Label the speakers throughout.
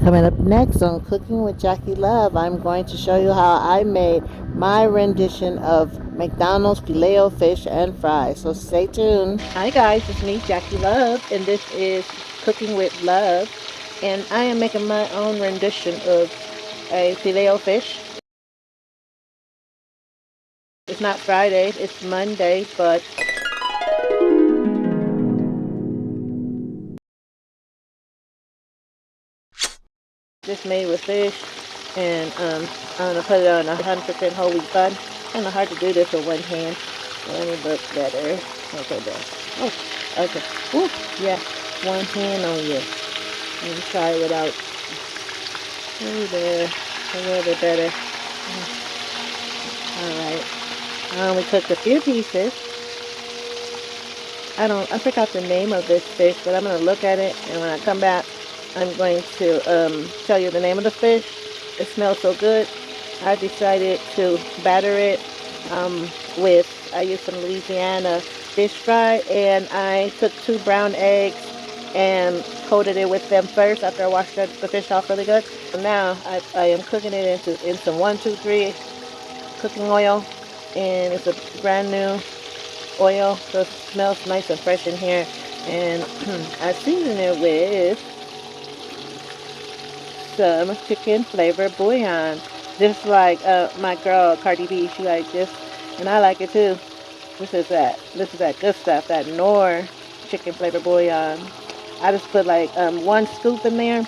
Speaker 1: Coming up next on Cooking with Jackie Love, I'm going to show you how I made my rendition of McDonald's Filet-O-Fish and fries. So stay tuned. Hi guys, it's me, Jackie Love, and this is Cooking with Love. And I am making my own rendition of a Filet-O-Fish. It's not Friday, it's Monday, but just made with fish, and I'm gonna put it on a 100% whole wheat bun. Kind of hard to do this with one hand. Let me look better. Okay, there. Oh, okay. Ooh, yeah, one hand on you. Let me try it without. Ooh, there, a little bit better. All right. I only cooked a few pieces. I forgot the name of this fish, but I'm gonna look at it, and when I come back, I'm going to tell you the name of the fish. It smells so good. I decided to batter it I used some Louisiana fish fry, and I took 2 brown eggs and coated it with them first after I washed the fish off really good. So now I am cooking it in some 1, 2, 3 cooking oil, and it's a brand new oil, so it smells nice and fresh in here. And I season it with some chicken flavor bouillon, just like my girl Cardi B. She like this, and I like it too. This is that good stuff, that Knorr chicken flavor bouillon. I just put like 1 scoop in there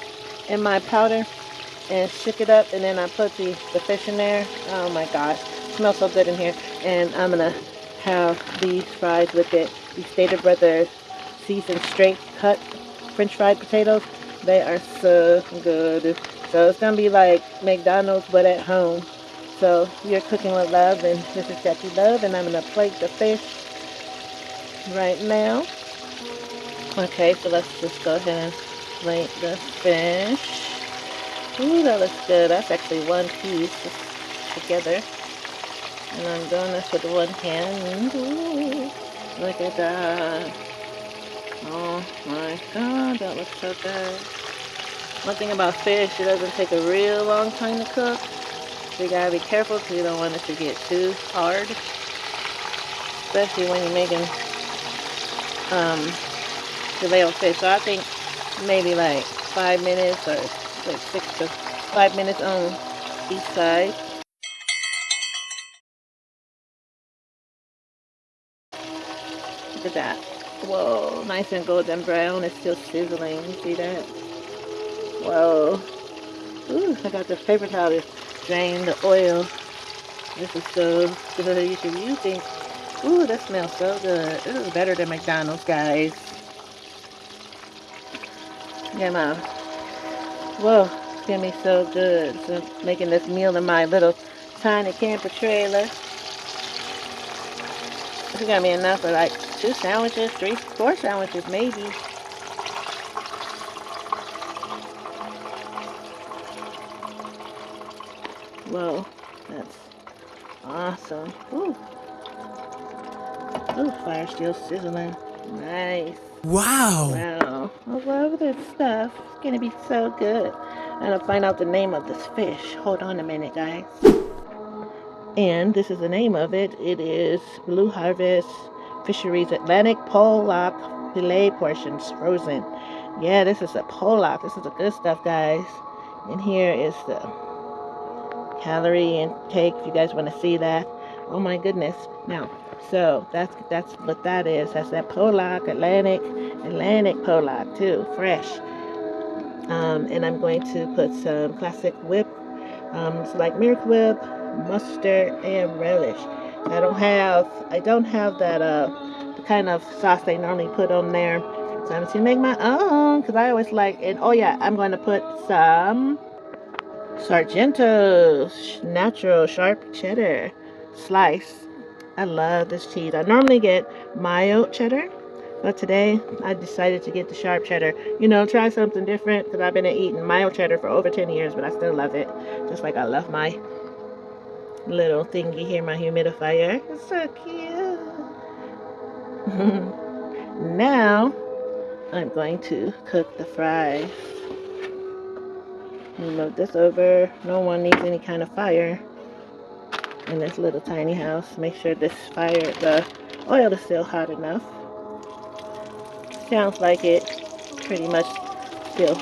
Speaker 1: in my powder and shook it up, and then I put the fish in there. Oh my gosh, it smells so good in here. And I'm gonna have these fries with it. These Stater Brothers seasoned straight cut French fried potatoes. They are so good. So it's gonna be like McDonald's but at home. So you're cooking with love, and this is Jackie Love, and I'm gonna plate the fish right now. Okay, so let's just go ahead and plate the fish. Ooh, that looks good. That's actually 1 piece together. And I'm doing this with 1 hand. Ooh, look at that. Oh my god, that looks so good. One thing about fish, it doesn't take a real long time to cook. So you gotta be careful because you don't want it to get too hard. Especially when you're making Filet-O-Fish. So I think maybe like 5 minutes or like 6 to 5 minutes on each side. Look at that. Whoa, nice and golden brown. It's still sizzling. You see that? Whoa. Ooh, I got the paper towel to drain the oil. This is so good. You should use these. Ooh, that smells so good. This is better than McDonald's, guys. Yeah, Mom. Whoa, it's gonna be so good. So making this meal in my little tiny camper trailer. This is gonna be enough for like 2 sandwiches, 3, 4 sandwiches maybe. Whoa, that's awesome. Ooh. Ooh, fire's still sizzling. Nice.
Speaker 2: Wow.
Speaker 1: Wow. I love this stuff. It's gonna be so good. I'm gonna find out the name of this fish. Hold on a minute, guys. And this is the name of it. It is Blue Harvest Fisheries Atlantic Pollock Filet Portions Frozen. Yeah, this is a pollock. This is the good stuff, guys. And here is the calorie intake, if you guys want to see that. Oh my goodness. Now, so that's what that is. That's that pollock, Atlantic pollock too, fresh. And I'm going to put some classic whip, so like Miracle Whip, mustard, and relish. I don't have that the kind of sauce they normally put on there. So I'm just gonna make my own because I always like it. Oh yeah, I'm going to put some Sargento natural sharp cheddar slice. I love this cheese. I normally get mild cheddar, but today I decided to get the sharp cheddar. You know, try something different because I've been eating mild cheddar for over 10 years, but I still love it. Just like I love my little thingy here, my humidifier. It's so cute. Now I'm going to cook the fries. Move this over. No one needs any kind of fire in this little tiny house. Make sure the oil is still hot enough. Sounds like it. Pretty much still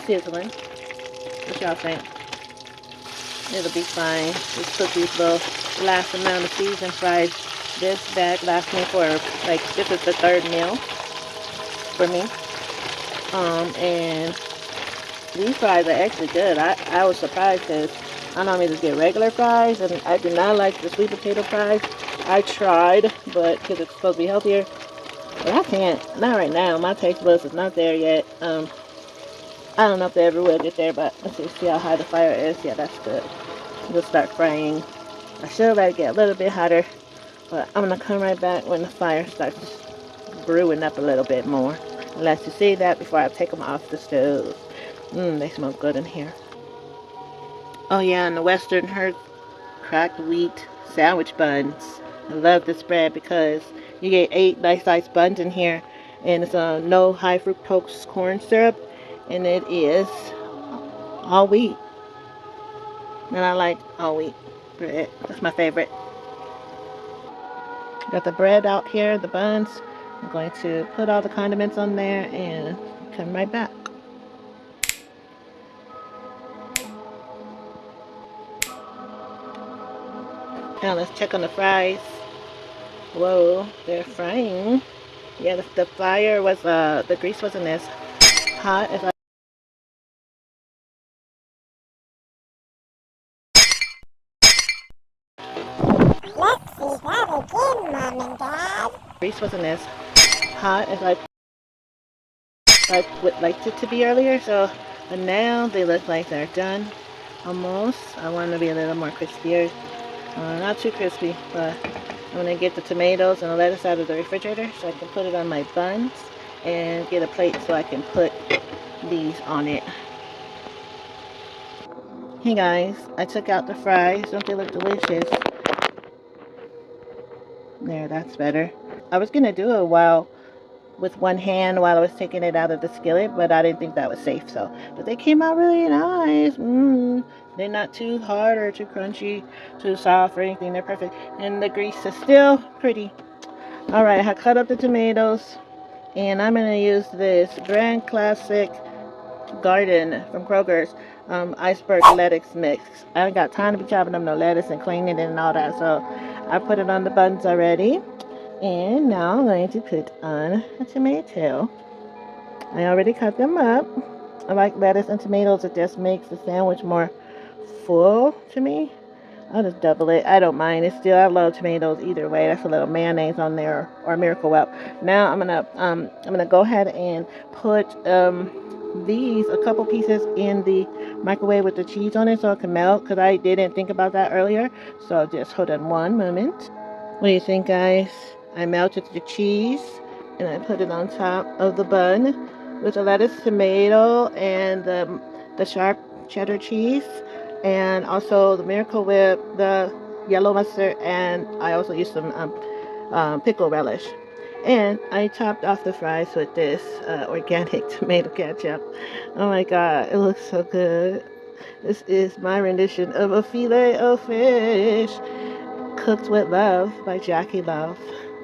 Speaker 1: sizzling. What y'all think? It'll be fine. These cookies will last amount of season fries. This bag lasts me for, like, this is the third meal for me. And these fries are actually good. I was surprised because I normally just get regular fries, and I do not like the sweet potato fries. I tried, but because it's supposed to be healthier, but I can't. Not right now. My taste buds is not there yet. I don't know if they ever will get there, but let's see how high the fire is. Yeah, that's good. Just start frying. I should let it get a little bit hotter, but I'm gonna come right back when the fire starts brewing up a little bit more. I'll let you see that before I take them off the stove. They smell good in here. Oh yeah, and the Western Herd cracked wheat sandwich buns. I love this bread because you get 8 nice sized buns in here, and it's no high fructose corn syrup, and it is all wheat. And I like all wheat bread. That's my favorite. Got the bread out here, the buns. I'm going to put all the condiments on there and come right back. Now let's check on the fries. Whoa, they're frying. Yeah, the fire was, the grease wasn't as hot as I.
Speaker 2: Let's see that again, Mom and Dad.
Speaker 1: Grease wasn't as hot as I would like it to be earlier, so but now they look like they're done almost. I want to be a little more crispier. Not too crispy, but I'm going to get the tomatoes and the lettuce out of the refrigerator so I can put it on my buns and get a plate so I can put these on it. Hey guys, I took out the fries. Don't they look delicious? There, that's better. I was going to do it with one hand while I was taking it out of the skillet, but I didn't think that was safe, but they came out really nice. They're not too hard or too crunchy, too soft or anything. They're perfect, and the grease is still pretty. All right, I cut up the tomatoes, and I'm going to use this Grand Classic Garden from Kroger's iceberg lettuce mix. I haven't got time to be chopping up no lettuce and cleaning it and all that, so I put it on the buns already. And now I'm going to put on a tomato. I already cut them up. I like lettuce and tomatoes. It just makes the sandwich more full to me. I'll just double it. I don't mind. I love tomatoes either way. That's a little mayonnaise on there or Miracle Whip. Now I'm gonna go ahead and put a couple pieces in the microwave with the cheese on it so it can melt, because I didn't think about that earlier. So just hold on one moment. What do you think, guys? I melted the cheese and I put it on top of the bun with the lettuce, tomato, and the sharp cheddar cheese, and also the Miracle Whip, the yellow mustard, and I also used some pickle relish. And I topped off the fries with this organic tomato ketchup. Oh my god, it looks so good. This is my rendition of a Filet-O-Fish cooked with love by Jackee Love.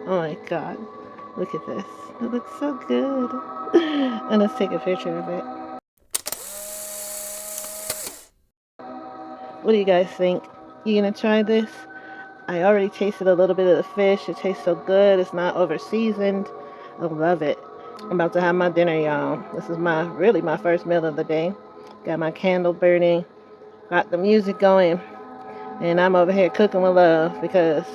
Speaker 1: Oh my god, look at this. It looks so good. And let's take a picture of it. What do you guys think? You gonna try this? I already tasted a little bit of the fish. It tastes so good. It's not over seasoned. I love it. I'm about to have my dinner, y'all. This is really my first meal of the day. Got my candle burning. Got the music going. And I'm over here cooking with love because,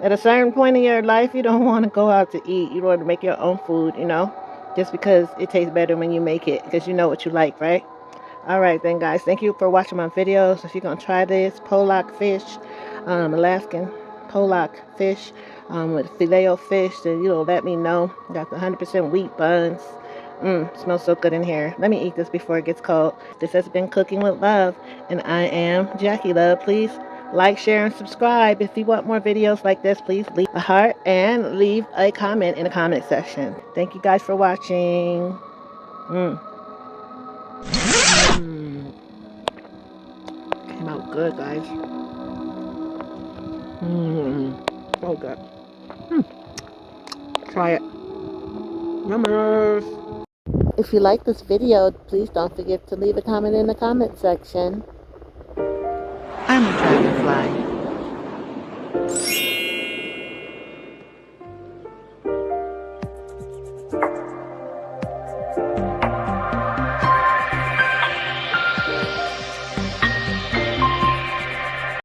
Speaker 1: at a certain point in your life, you don't want to go out to eat. You want to make your own food, just because it tastes better when you make it, because you know what you like, right? All right, then, guys. Thank you for watching my videos. If you're going to try this Pollock fish, Alaskan Pollock fish with Filet-O-Fish, then, let me know. Got the 100% wheat buns. Smells so good in here. Let me eat this before it gets cold. This has been Cooking with Love, and I am Jackee Love. Please like, share, and subscribe. If you want more videos like this, please leave a heart and leave a comment in the comment section. Thank you guys for watching. good, guys. So good. Try it. Yummers. If you like this video, please don't forget to leave a comment in the comment section. I'm a dragonfly.